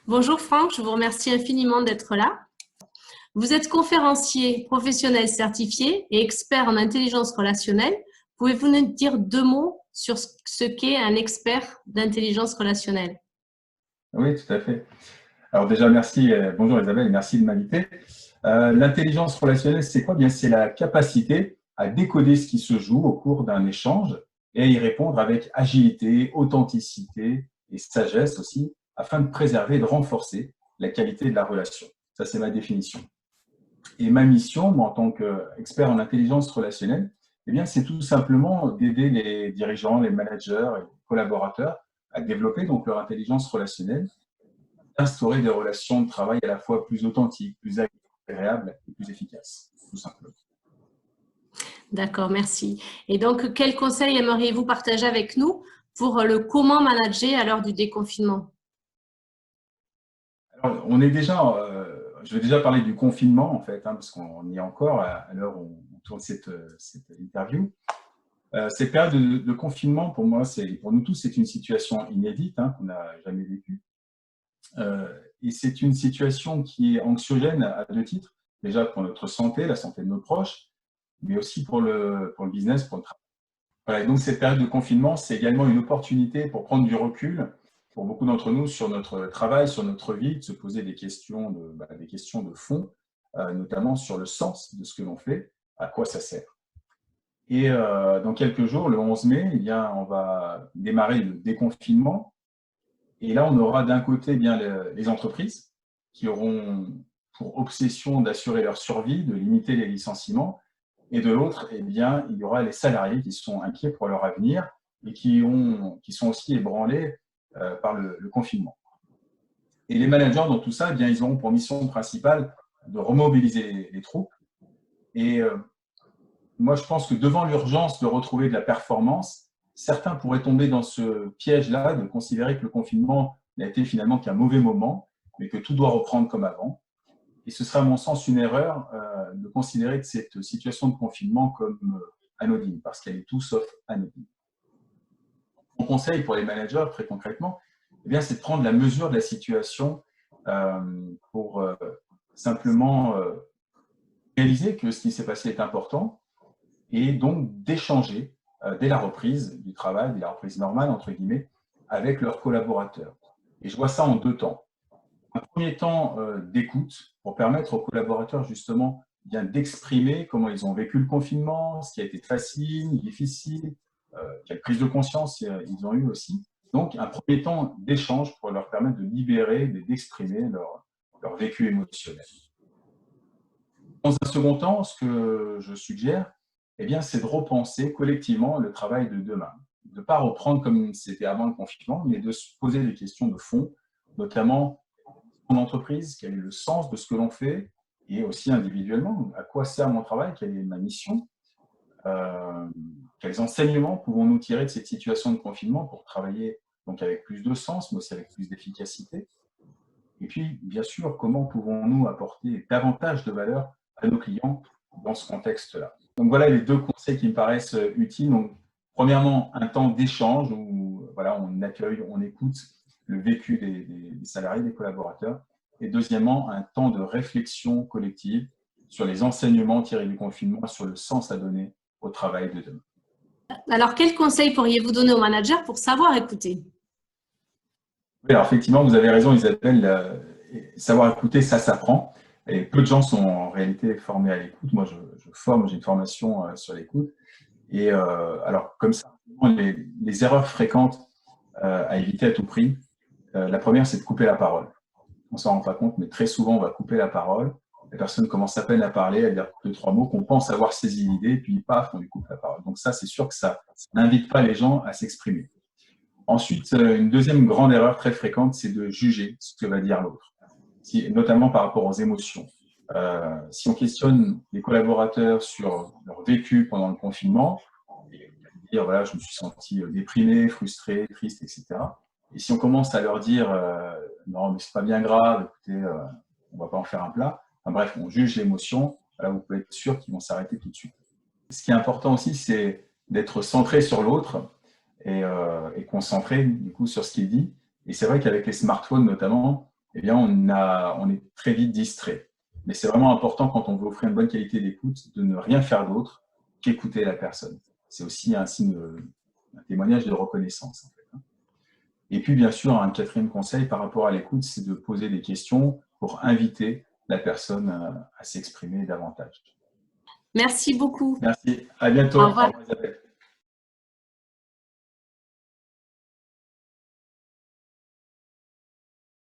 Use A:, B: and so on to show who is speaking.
A: Bonjour Franck, je vous remercie infiniment d'être là. Vous êtes conférencier professionnel certifié et expert en intelligence relationnelle. Pouvez-vous nous dire deux mots sur ce qu'est un expert d'intelligence relationnelle?
B: Oui, tout à fait. Alors déjà, merci. Bonjour Isabelle, merci de m'inviter. L'intelligence relationnelle, c'est quoi? Bien, c'est la capacité à décoder ce qui se joue au cours d'un échange et à y répondre avec agilité, authenticité et sagesse aussi, afin de préserver et de renforcer la qualité de la relation. Ça, c'est ma définition. Et ma mission, moi, en tant qu'expert en intelligence relationnelle, eh bien, c'est tout simplement d'aider les dirigeants, les managers et les collaborateurs à développer donc leur intelligence relationnelle, instaurer des relations de travail à la fois plus authentiques, plus agréables et plus efficaces, tout simplement.
A: D'accord, merci. Et donc, quels conseils aimeriez-vous partager avec nous pour le comment manager à l'heure du déconfinement?
B: Alors, je vais déjà parler du confinement, en fait, parce qu'on y est encore à l'heure où on tourne cette interview. Cette période de confinement, pour moi, pour nous tous, c'est une situation inédite qu'on n'a jamais vécue. Et c'est une situation qui est anxiogène à deux titres. Déjà pour notre santé, la santé de nos proches, mais aussi pour le business, pour le travail. Voilà, et donc cette période de confinement, c'est également une opportunité pour prendre du recul, pour beaucoup d'entre nous, sur notre travail, sur notre vie, de se poser des questions de fond, notamment sur le sens de ce que l'on fait, à quoi ça sert. Et dans quelques jours, le 11 mai, eh bien, on va démarrer le déconfinement. Et là, on aura d'un côté bien les entreprises qui auront pour obsession d'assurer leur survie, de limiter les licenciements, et de l'autre, eh bien, il y aura les salariés qui sont inquiets pour leur avenir et qui sont aussi ébranlés par le confinement. Et les managers dans tout ça, eh bien, ils auront pour mission principale de remobiliser les troupes. Et moi, je pense que devant l'urgence de retrouver de la performance, certains pourraient tomber dans ce piège-là de considérer que le confinement n'a été finalement qu'un mauvais moment, mais que tout doit reprendre comme avant. Et ce serait à mon sens une erreur de considérer que cette situation de confinement comme anodine, parce qu'elle est tout sauf anodine. Mon conseil pour les managers, très concrètement, eh bien, c'est de prendre la mesure de la situation pour simplement réaliser que ce qui s'est passé est important, et donc d'échanger dès la reprise du travail, dès la reprise normale, entre guillemets, avec leurs collaborateurs. Et je vois ça en deux temps. Un premier temps d'écoute pour permettre aux collaborateurs justement bien d'exprimer comment ils ont vécu le confinement, ce qui a été facile, difficile, quelle prise de conscience ils ont eu aussi. Donc un premier temps d'échange pour leur permettre de libérer, d'exprimer leur vécu émotionnel. Dans un second temps, ce que je suggère, eh bien, c'est de repenser collectivement le travail de demain. De ne pas reprendre comme c'était avant le confinement, mais de se poser des questions de fond, notamment en entreprise, quel est le sens de ce que l'on fait, et aussi individuellement, à quoi sert mon travail, quelle est ma mission, quels enseignements pouvons-nous tirer de cette situation de confinement pour travailler donc avec plus de sens, mais aussi avec plus d'efficacité. Et puis, bien sûr, comment pouvons-nous apporter davantage de valeur à nos clients dans ce contexte-là. Donc voilà les deux conseils qui me paraissent utiles. Donc, premièrement, un temps d'échange où voilà, on accueille, on écoute le vécu des salariés, des collaborateurs. Et deuxièmement, un temps de réflexion collective sur les enseignements tirés du confinement, sur le sens à donner au travail de demain.
A: Alors, quels conseils pourriez-vous donner aux managers pour savoir écouter?
B: Oui, alors effectivement, vous avez raison Isabelle, savoir écouter, ça s'apprend. Et peu de gens sont en réalité formés à l'écoute. Moi, j'ai une formation sur l'écoute. Et alors, comme ça, les erreurs fréquentes à éviter à tout prix, la première, c'est de couper la parole. On ne s'en rend pas compte, mais très souvent, on va couper la parole. La personne commence à peine à parler, à dire deux, trois mots qu'on pense avoir saisi l'idée, puis paf, on lui coupe la parole. Donc ça, c'est sûr que ça n'invite pas les gens à s'exprimer. Ensuite, une deuxième grande erreur très fréquente, c'est de juger ce que va dire l'autre, notamment par rapport aux émotions. Si on questionne les collaborateurs sur leur vécu pendant le confinement, et dire voilà, je me suis senti déprimé, frustré, triste, etc. Et si on commence à leur dire non, mais c'est pas bien grave, écoutez, on va pas en faire un plat. Enfin, bref, on juge l'émotion. Voilà, vous pouvez être sûr qu'ils vont s'arrêter tout de suite. Ce qui est important aussi, c'est d'être centré sur l'autre et concentré du coup sur ce qu'il dit. Et c'est vrai qu'avec les smartphones notamment, eh bien, on est très vite distrait. Mais c'est vraiment important, quand on veut offrir une bonne qualité d'écoute, de ne rien faire d'autre qu'écouter la personne. C'est aussi un signe, un témoignage de reconnaissance, en fait. Et puis, bien sûr, un quatrième conseil par rapport à l'écoute, c'est de poser des questions pour inviter la personne à s'exprimer davantage.
A: Merci beaucoup.
B: Merci. À bientôt.
A: Au
B: Au
A: revoir.
B: revoir, Isabelle.